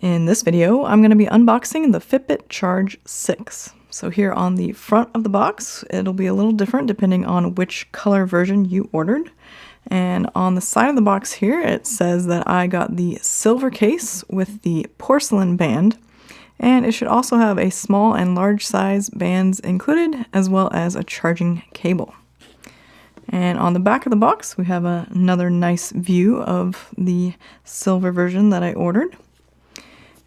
In this video, I'm going to be unboxing the Fitbit Charge 6. So here on the front of the box, it'll be a little different depending on which color version you ordered. And on the side of the box here, it says that I got the silver case with the porcelain band. And it should also have a small and large size bands included, as well as a charging cable. And on the back of the box, we have another nice view of the silver version that I ordered.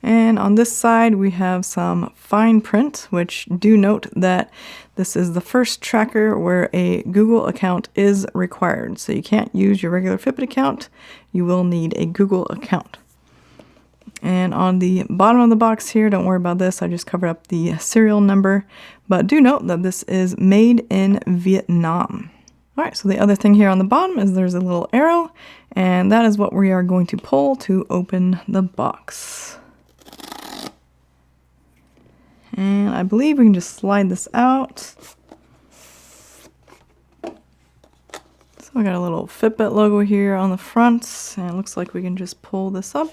And on this side, we have some fine print, which do note that this is the first tracker where a Google account is required. So you can't use your regular Fitbit account. You will need a Google account. And on the bottom of the box here, don't worry about this. I just covered up the serial number. But do note that this is made in Vietnam. All right, so the other thing here on the bottom is there's a little arrow, and that is what we are going to pull to open the box. And I believe we can just slide this out. So we got a little Fitbit logo here on the front, and it looks like we can just pull this up.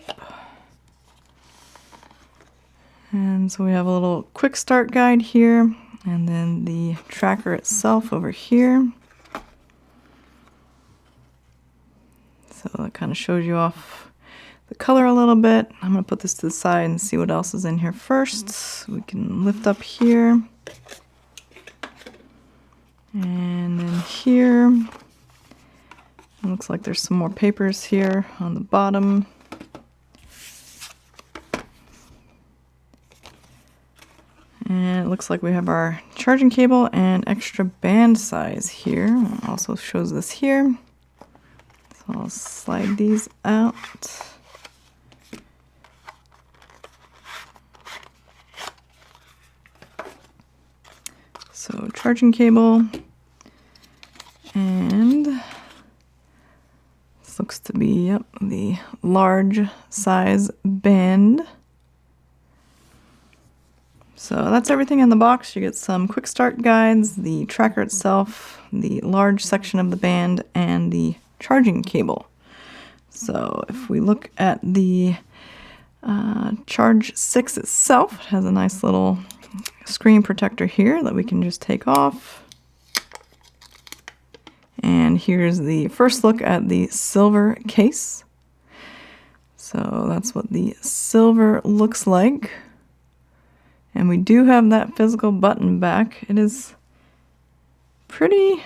And so we have a little quick start guide here, and then the tracker itself over here. So that kind of shows you off the color a little bit. I'm going to put this to the side and see what else is in here first. We can lift up here. And then here. It looks like there's some more papers here on the bottom. And it looks like we have our charging cable and extra band size here. It also shows this here. So I'll slide these out. So charging cable, and this looks to be the large size band. So that's everything in the box. You get some quick start guides, the tracker itself, the large section of the band, and the charging cable. So if we look at the Charge 6 itself, it has a nice little screen protector here that we can just take off. And here's the first look at the silver case. So that's what the silver looks like. And we do have that physical button back. It is pretty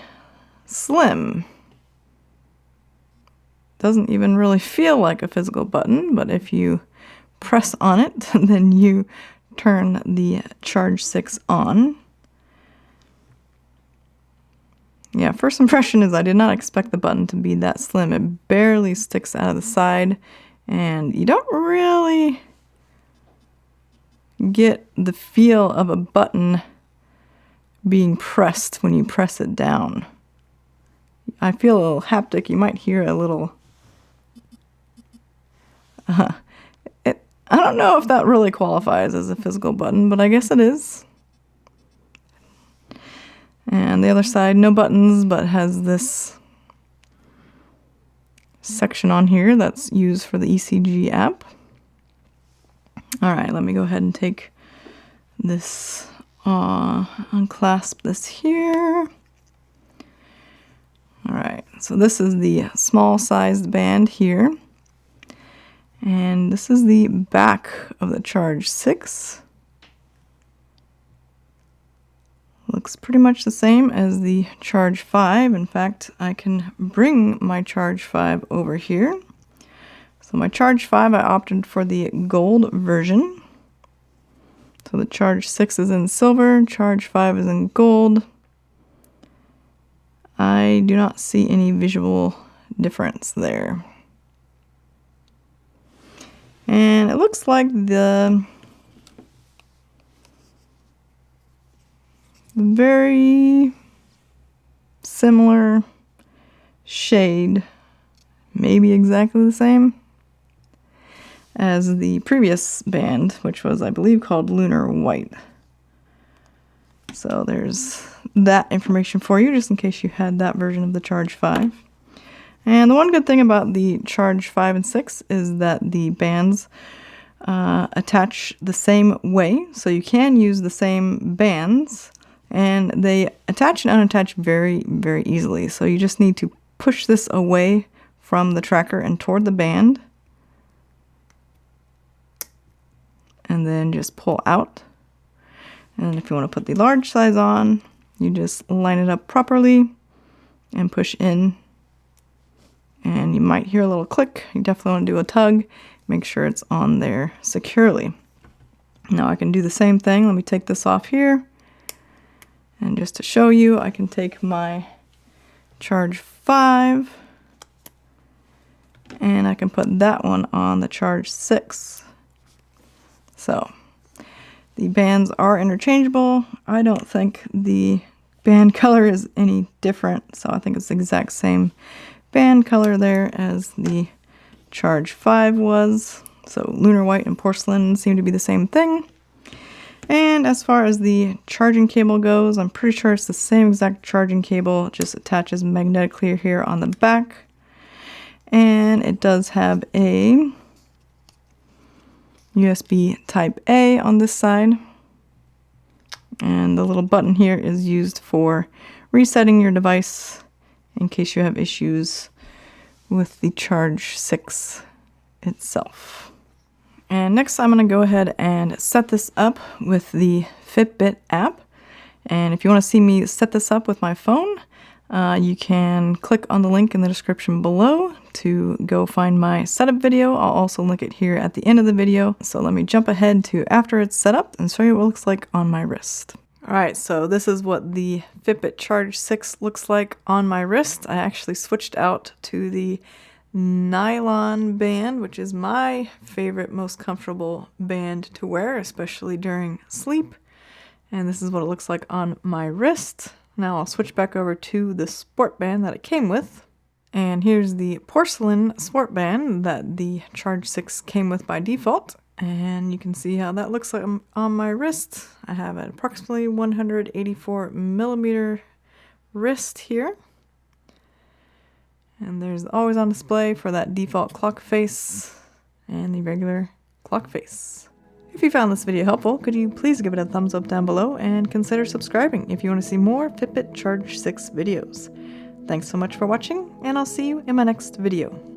slim. Doesn't even really feel like a physical button, but if you press on it, then you turn the Charge 6 on. Yeah, first impression is I did not expect the button to be that slim. It barely sticks out of the side, and you don't really get the feel of a button being pressed when you press it down. I feel a little haptic. You might hear a little I don't know if that really qualifies as a physical button, but I guess it is. And the other side, no buttons, but has this section on here that's used for the ECG app. All right, let me go ahead and take this, unclasp this here. All right, so this is the small sized band here. And this is the back of the Charge 6. Looks pretty much the same as the Charge 5. In fact, I can bring my Charge 5 over here. So my Charge 5, I opted for the gold version. So the Charge 6 is in silver, Charge 5 is in gold. I do not see any visual difference there. And it looks like the very similar shade, maybe exactly the same, as the previous band, which was, I believe, called Lunar White. So there's that information for you, just in case you had that version of the Charge 5. And the one good thing about the Charge 5 and 6 is that the bands attach the same way. So you can use the same bands, and they attach and unattach very, very easily. So you just need to push this away from the tracker and toward the band, and then just pull out. And if you want to put the large size on, you just line it up properly and push in, and you might hear a little click. You definitely want to do a tug, make sure it's on there securely. Now I can do the same thing. Let me take this off here, and just to show you, I can take my Charge 5 and I can put that one on the Charge 6. So the bands are interchangeable. I don't think the band color is any different, so I think it's the exact same band color there as the Charge 5 was. So Lunar White and Porcelain seem to be the same thing. And as far as the charging cable goes, I'm pretty sure it's the same exact charging cable, it just attaches magnetically here on the back. And it does have a USB Type A on this side. And the little button here is used for resetting your device in case you have issues with the Charge 6 itself. And next I'm going to go ahead and set this up with the Fitbit app. And if you want to see me set this up with my phone, you can click on the link in the description below to go find my setup video. I'll also link it here at the end of the video. So let me jump ahead to after it's set up and show you what it looks like on my wrist. Alright, so this is what the Fitbit Charge 6 looks like on my wrist. I actually switched out to the nylon band, which is my favorite, most comfortable band to wear, especially during sleep. And this is what it looks like on my wrist. Now I'll switch back over to the sport band that it came with. And here's the Porcelain sport band that the Charge 6 came with by default. And you can see how that looks like on my wrist. I have an approximately 184 millimeter wrist here. And there's always on display for that default clock face and the regular clock face. If you found this video helpful, could you please give it a thumbs up down below and consider subscribing if you want to see more Fitbit Charge 6 videos. Thanks so much for watching, and I'll see you in my next video.